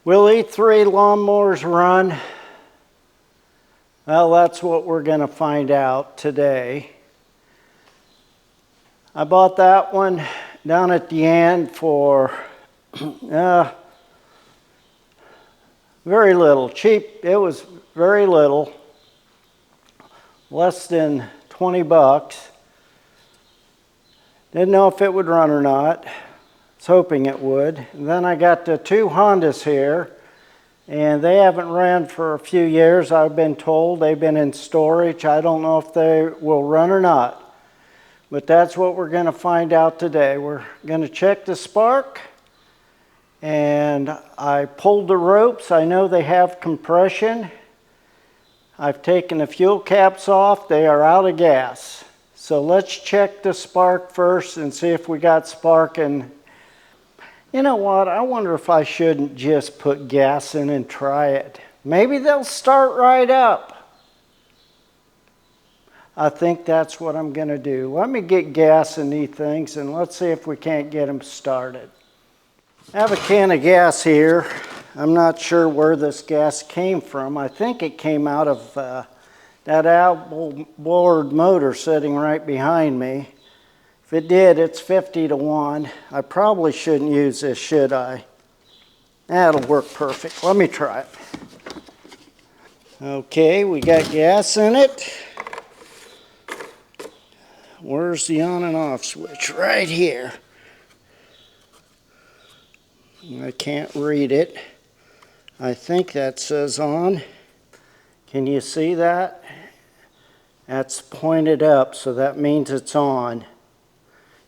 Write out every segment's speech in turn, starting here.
Will E3 lawnmowers run? Well, that's what we're going to find out today. I bought that one down at the end for very little. Cheap. It was very little. Less than 20 bucks. Didn't know if it would run or not. I was hoping it would. And then I got the two Hondas here, and they haven't ran for a few years, I've been told. They've been in storage. I don't know if they will run or not. But that's what we're going to find out today. We're going to check the spark. And I pulled the ropes. I know they have compression. I've taken the fuel caps off. They are out of gas. So let's check the spark first and see if we got spark. And you know what? I wonder if I shouldn't just put gas in and try it. Maybe they'll start right up. I think that's what I'm going to do. Let me get gas in these things and let's see if we can't get them started. I have a can of gas here. I'm not sure where this gas came from. I think it came out of that outboard motor sitting right behind me. If it did, it's 50 to 1. I probably shouldn't use this, should I? That'll work perfect. Let me try it. Okay, we got gas in it. Where's the on and off switch? Right here. I can't read it. I think that says on. Can you see that? That's pointed up, so that means it's on.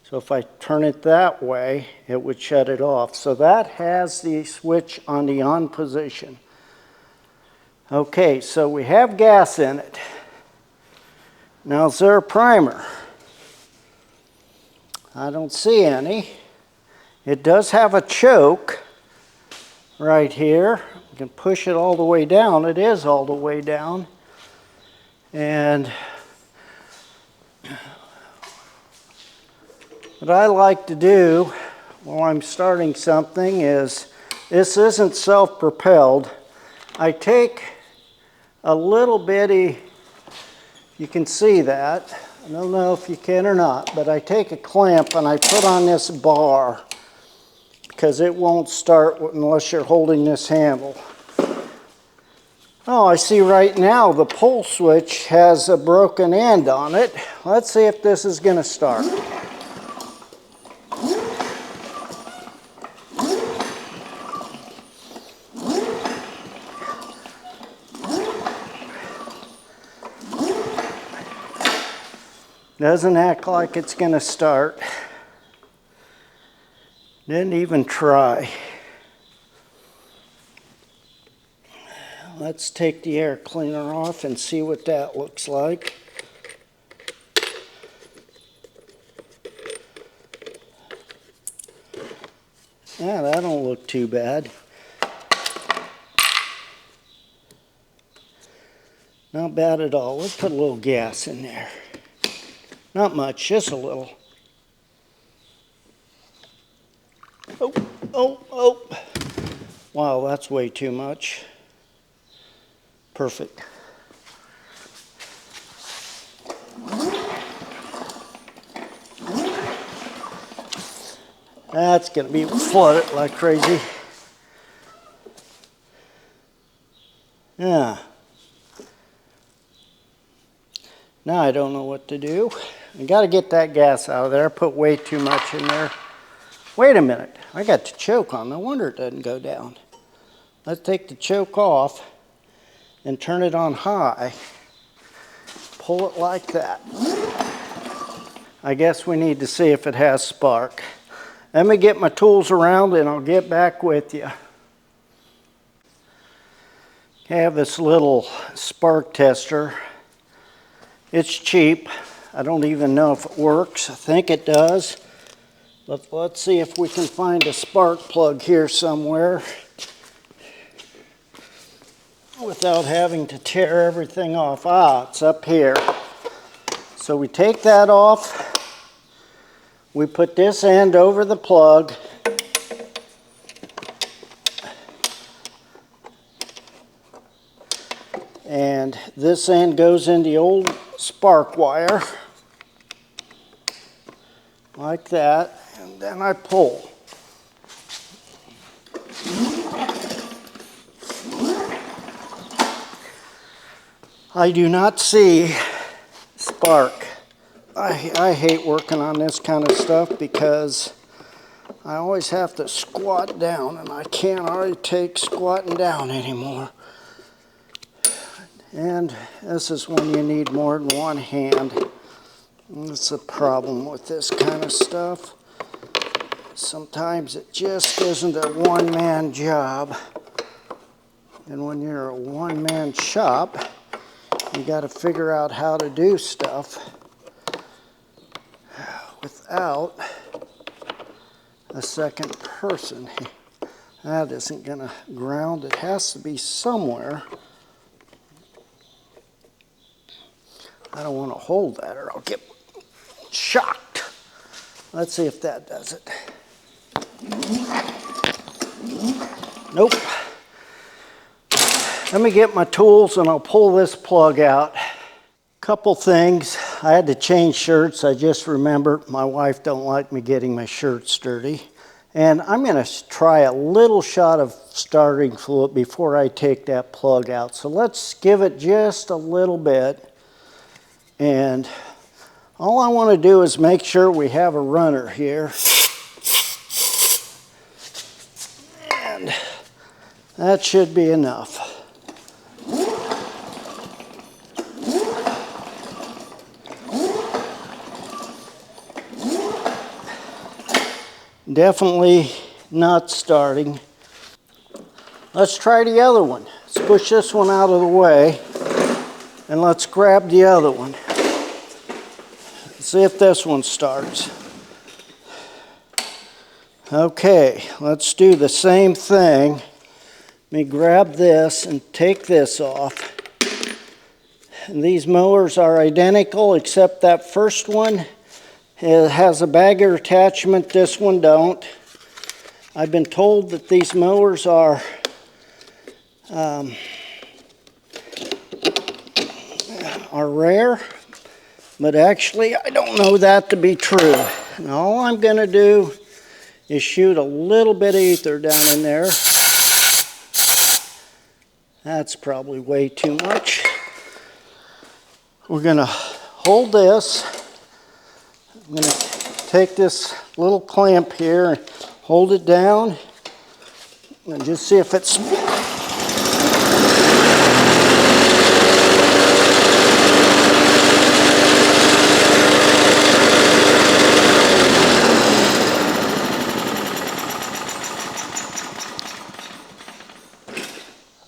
So if I turn it that way, it would shut it off. So that has the switch on the on position. Okay, so we have gas in it. Now, is there a primer? I don't see any. It does have a choke right here. You can push it all the way down. It is all the way down. And what I like to do while I'm starting something is, this isn't self-propelled. I take a little bitty, you can see that. I don't know if you can or not, but I take a clamp and I put on this bar because it won't start unless you're holding this handle. Oh, I see right now the pull switch has a broken end on it. Let's see if this is going to start. Doesn't act like it's going to start. Didn't even try. Let's take the air cleaner off and see what that looks like. Yeah, that don't look too bad. Not bad at all. Let's put a little gas in there. Not much, just a little. Oh, oh, oh. Wow, that's way too much. Perfect. That's going to be flooded like crazy. Yeah. Now I don't know what to do. I got to get that gas out of there. I put way too much in there. Wait a minute. I got the choke on. No wonder it doesn't go down. Let's take the choke off and turn it on high. Pull it like that. I guess we need to see if it has spark. Let me get my tools around and I'll get back with you. I have this little spark tester. It's cheap. I don't even know if it works. I think it does. But let's see if we can find a spark plug here somewhere without having to tear everything off. Ah, it's up here. So we take that off. We put this end over the plug. And this end goes in the old spark wire, like that, and then I pull. I do not see spark. I hate working on this kind of stuff because I always have to squat down, and I can't hardly take squatting down anymore. And this is when you need more than one hand. That's the problem with this kind of stuff. Sometimes it just isn't a one-man job. And when you're a one-man shop, you got to figure out how to do stuff without a second person. That isn't going to ground. It has to be somewhere. I don't want to hold that or I'll get shocked. Let's see if that does it. Nope. Let me get my tools and I'll pull this plug out. Couple things. I had to change shirts. I just remembered my wife don't like me getting my shirts dirty. And I'm going to try a little shot of starting fluid before I take that plug out. So let's give it just a little bit. And all I want to do is make sure we have a runner here. And that should be enough. Definitely not starting. Let's try the other one. Let's push this one out of the way and let's grab the other one. See if this one starts. Okay, let's do the same thing. Let me grab this and take this off. And these mowers are identical except that first one it has a bagger attachment. This one don't. I've been told that these mowers are rare, but actually I don't know that to be true. And all I'm going to do is shoot a little bit of ether down in there. That's probably way too much. We're going to hold this. I'm going to take this little clamp here and hold it down and just see if it's...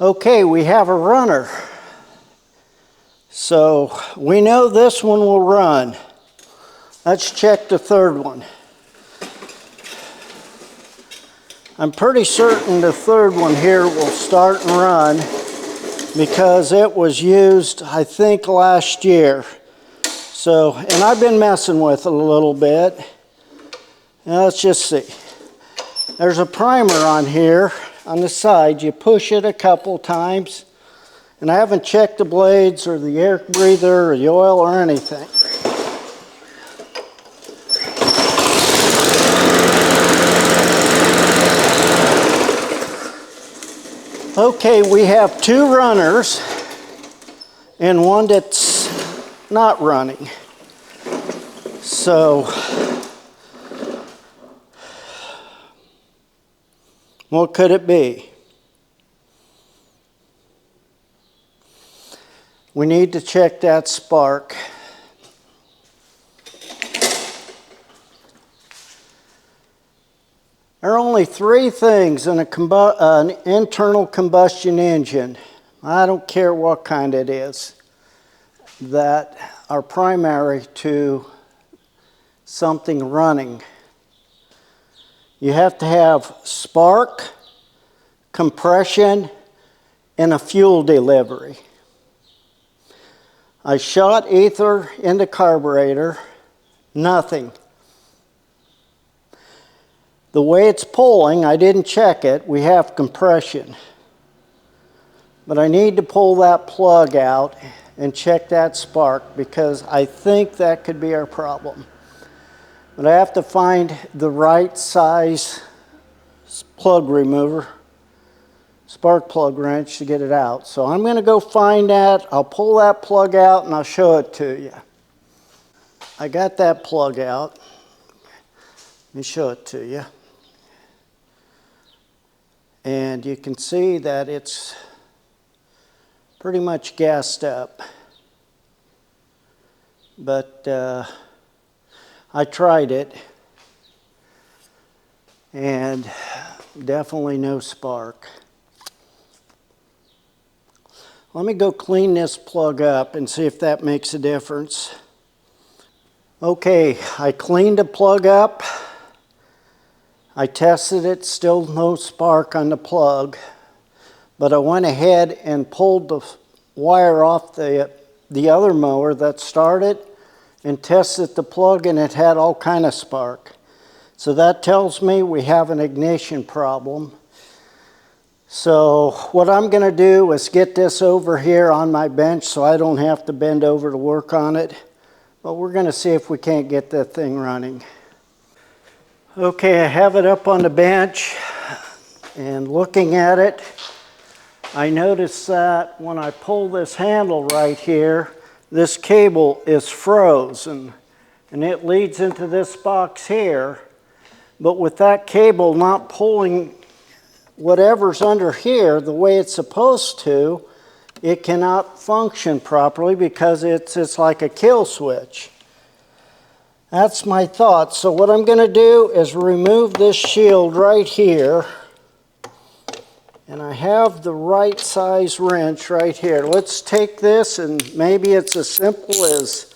Okay, we have a runner. So we know this one will run. Let's check the third one. I'm pretty certain the third one here will start and run because it was used, I think, last year. So, and I've been messing with it a little bit. Now let's just see. There's a primer on here on the side. You push it a couple times. And I haven't checked the blades or the air breather or the oil or anything. Okay, we have two runners and one that's not running. So, what could it be? We need to check that spark. There are only three things in an internal combustion engine, I don't care what kind it is, that are primary to something running. You have to have spark, compression, and a fuel delivery. I shot ether in the carburetor, nothing. The way it's pulling, I didn't check it, we have compression. But I need to pull that plug out and check that spark because I think that could be our problem. But I have to find the right size plug remover, spark plug wrench to get it out. So I'm going to go find that. I'll pull that plug out and I'll show it to you. I got that plug out. Let me show it to you. And you can see that it's pretty much gassed up. But I tried it and definitely no spark. Let me go clean this plug up and see if that makes a difference. Okay, I cleaned the plug up. I tested it, still no spark on the plug. But I went ahead and pulled the wire off the other mower that started and tested the plug, and it had all kind of spark. So that tells me we have an ignition problem. So what I'm going to do is get this over here on my bench so I don't have to bend over to work on it. But we're going to see if we can't get that thing running. Okay, I have it up on the bench, and looking at it, I noticed that when I pull this handle right here, this cable is frozen, and it leads into this box here. But with that cable not pulling whatever's under here the way it's supposed to, it cannot function properly because it's like a kill switch. That's my thought. So what I'm going to do is remove this shield right here. And I have the right size wrench right here. Let's take this, and maybe it's as simple as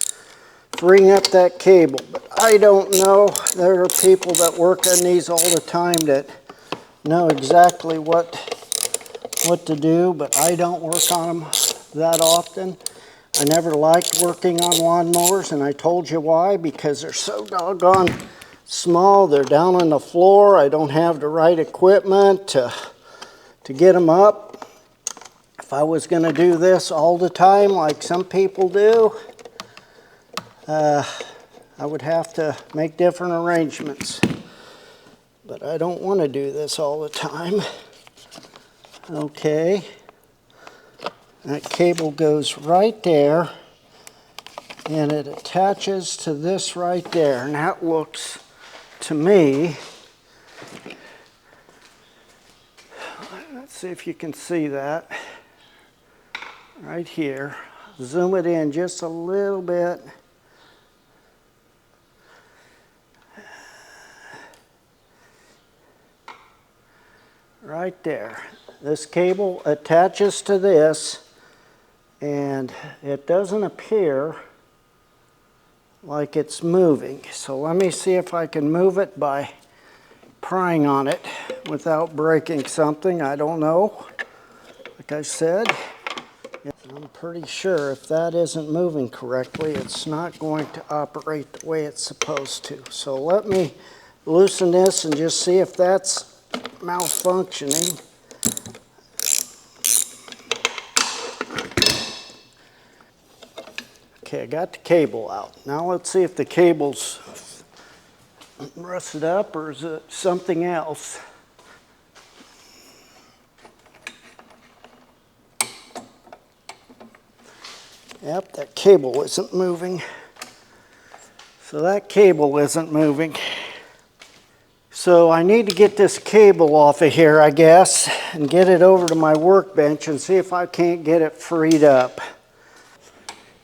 freeing up that cable. But I don't know. There are people that work on these all the time that know exactly what to do, but I don't work on them that often. I never liked working on lawnmowers, and I told you why, because they're so doggone small. They're down on the floor. I don't have the right equipment to get them up. If I was going to do this all the time like some people do, I would have to make different arrangements. But I don't want to do this all the time. Okay. That cable goes right there, and it attaches to this right there. And that looks to me, let's see if you can see that right here. Zoom it in just a little bit. Right there. This cable attaches to this, and it doesn't appear like it's moving. So let me see if I can move it by prying on it without breaking something. I don't know. Like I said, I'm pretty sure if that isn't moving correctly, it's not going to operate the way it's supposed to. So let me loosen this and just see if that's malfunctioning. Okay, I got the cable out. Now let's see if the cable's rusted up or is it something else. Yep, that cable isn't moving. So that cable isn't moving. So I need to get this cable off of here, I guess, and get it over to my workbench and see if I can't get it freed up.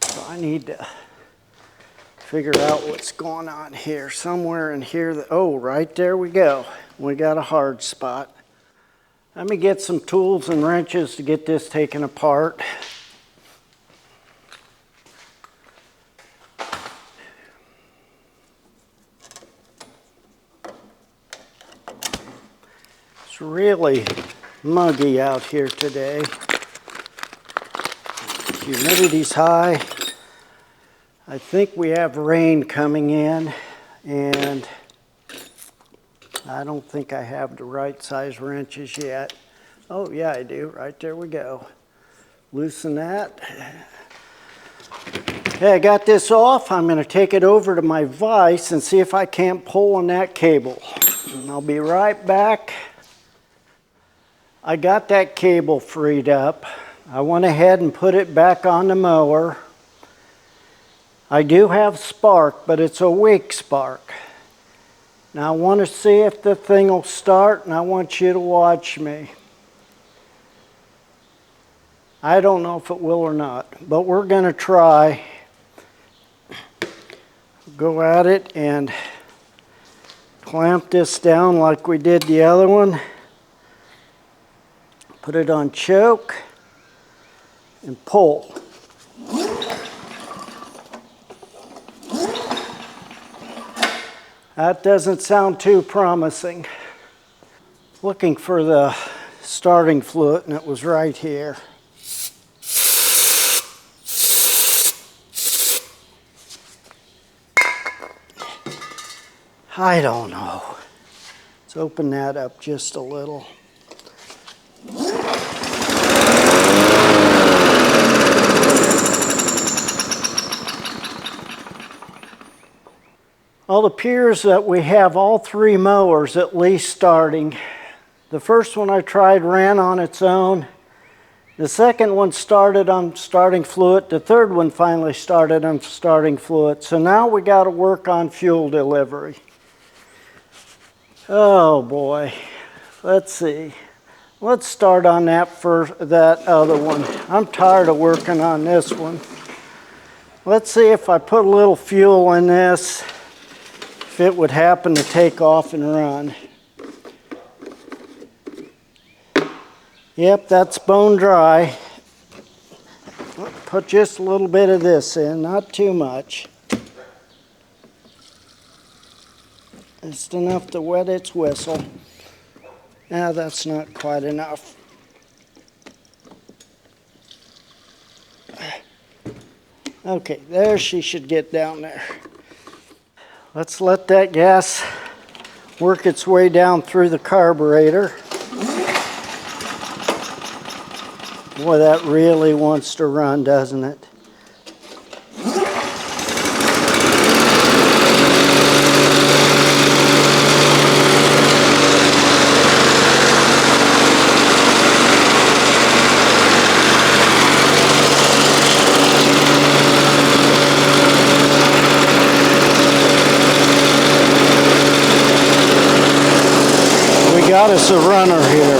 So I need to figure out what's going on here. Somewhere in here, oh, right there we go. We got a hard spot. Let me get some tools and wrenches to get this taken apart. It's really muggy out here today. Humidity's high. I think we have rain coming in, and I don't think I have the right size wrenches yet. Oh yeah, I do. Right there we go. Loosen that. Okay, I got this off. I'm going to take it over to my vise and see if I can't pull on that cable. And I'll be right back. I got that cable freed up. I went ahead and put it back on the mower. I do have spark, but it's a weak spark. Now I want to see if the thing will start, and I want you to watch me. I don't know if it will or not, but we're going to try. Go at it and clamp this down like we did the other one. Put it on choke and pull. That doesn't sound too promising. Looking for the starting fluid, and it was right here. I don't know. Let's open that up just a little. Well, it appears that we have all three mowers at least starting. The first one I tried ran on its own. The second one started on starting fluid. The third one finally started on starting fluid. So now we got to work on fuel delivery. Oh boy, let's see. Let's start on that other one. I'm tired of working on this one. Let's see if I put a little fuel in this, if it would happen to take off and run. Yep, that's bone dry. Put just a little bit of this in, not too much. Just enough to wet its whistle. Now that's not quite enough. Okay, there she should get down there. Let's let that gas work its way down through the carburetor. Boy, that really wants to run, doesn't it? Got us a runner here.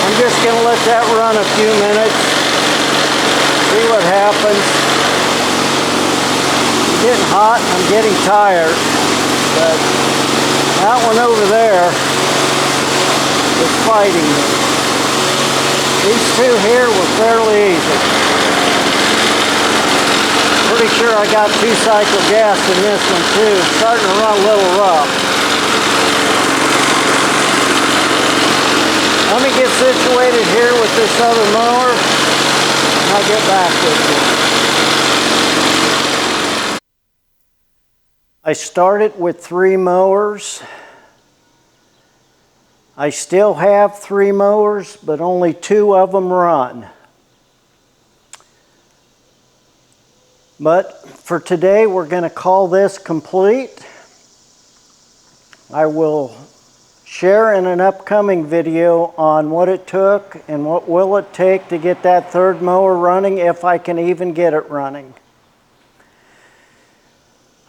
I'm just going to let that run a few minutes, see what happens. It's getting hot and I'm getting tired, but that one over there is fighting me. These two here were fairly easy. Pretty sure I got 2-cycle gas in this one too. It's starting to run a little rough. Let me get situated here with this other mower and I'll get back with you. I started with 3 mowers. I still have 3 mowers, but only 2 of them run. But for today, we're going to call this complete. I will share in an upcoming video on what it took and what will it take to get that 3rd mower running, if I can even get it running.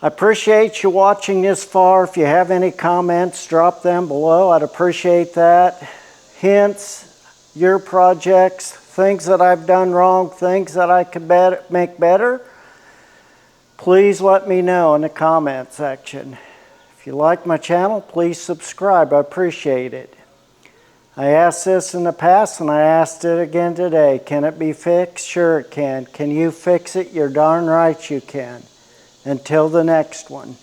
I appreciate you watching this far. If you have any comments, drop them below. I'd appreciate that. Hints, your projects, things that I've done wrong, things that I could make better, please let me know in the comment section. If you like my channel, please subscribe. I appreciate it. I asked this in the past and I asked it again today. Can it be fixed? Sure it can. Can you fix it? You're darn right you can. Until the next one.